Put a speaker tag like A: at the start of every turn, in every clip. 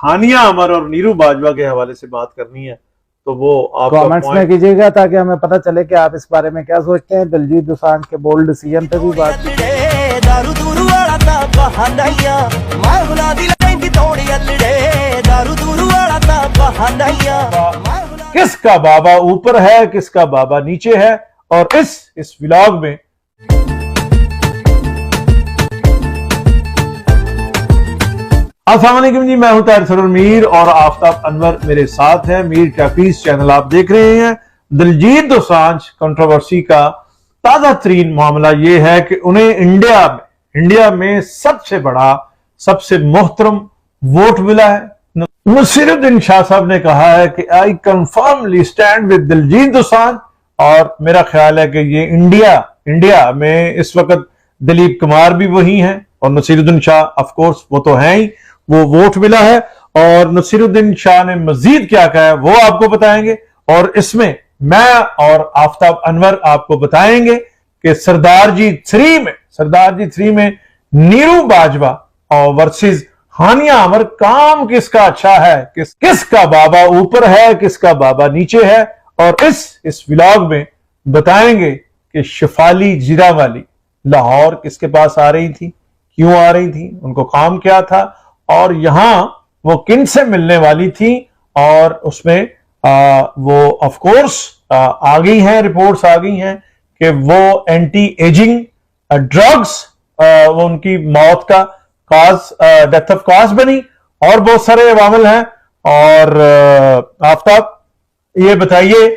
A: हानिया अमर और नीरू बाजवा के हवाले से बात करनी है तो वो आप
B: कमेंट्स में कीजिएगा ताकि हमें पता चले कि आप इस बारे में क्या सोचते हैं। दिलजीत दोसांझ के बोल्ड डिसीजन पे भी बात
A: किसका बाबा ऊपर है किसका बाबा नीचे है, और इस व्लॉग में अस्सलाम वालेकुम जी, मैं हूं ताहिर सरोवर मीर और आफ्ताब अनवर मेरे साथ है। मीर टैफीज चैनल आप देख रहे हैं। दिलजीत दोसांझ कंट्रोवर्सी का ताजा तरीन मामला यह है कि उन्हें इंडिया में सबसे बड़ा सबसे मोहतरम वोट मिला है। नसीरुद्दीन शाह साहब ने कहा है कि I confirmly stand with Diljit Dosanjh, और मेरा ख्याल है कि ये इंडिया में इस वक्त दिलीप कुमार भी वही हैं और नसीरुद्दीन शाह ऑफ कोर्स वो तो हैं ही, वो वोट मिला है। और नसीरुद्दीन शाह ने मजीद क्या कहा है वो आपको बताएंगे, और इसमें मैं और आफ्ताब अनवर आपको बताएंगे कि सरदार जी 3 में नीरू बाजवा और वर्सेस हानिया अमर काम किसका अच्छा है, किसका बाबा ऊपर है किसका बाबा नीचे है, और इस व्लॉग में बताएंगे कि शिफाली जीरावाली लाहौर किसके पास आ रही थी, क्यों आ रही थी, उनको काम क्या था, और यहां वो किन से मिलने वाली थी, और उसमें वो ऑफ कोर्स आ गई हैं, रिपोर्ट्स आ गई हैं कि वो एंटी एजिंग ड्रग्स वो उनकी मौत का काज, डेथ ऑफ काज बनी, और बहुत सारे अवामिल हैं। और आफ्ताब ये बताइए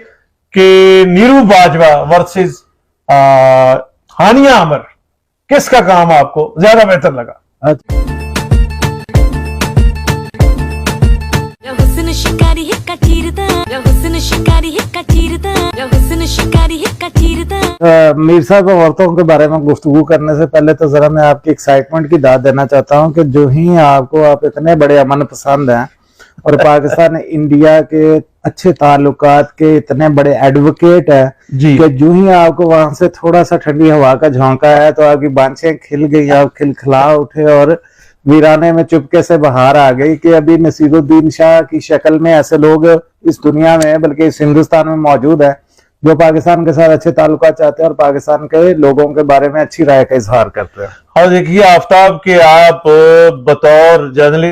A: कि नीरू बाजवा वर्सेस हानिया अमर किसका काम आपको ज्यादा बेहतर लगा?
B: मीर साहब, औरतों के बारे में गुफ्तगू करने से पहले तो जरा मैं आपकी एक्साइटमेंट की दाद देना चाहता हूं कि जो ही आप इतने बड़े अमन पसंद हैं और पाकिस्तान इंडिया के अच्छे ताल्लुकात के इतने बड़े एडवोकेट है कि जो ही आपको वहां से थोड़ा सा ठंडी हवा का झोंका है तो आपकी बांछें खिल गई, आप खिलखिला उठे और वीराने में चुपके से बाहर आ गई कि अभी नसीरुद्दीन शाह की शक्ल में ऐसे लोग इस दुनिया में बल्कि इस हिंदुस्तान में मौजूद है जो पाकिस्तान के साथ अच्छे ताल्लुकात चाहते हैं और पाकिस्तान के लोगों के बारे में अच्छी राय का इजहार करते हैं।
A: और देखिए आफ्ताब के आप बतौर जर्नलिस्ट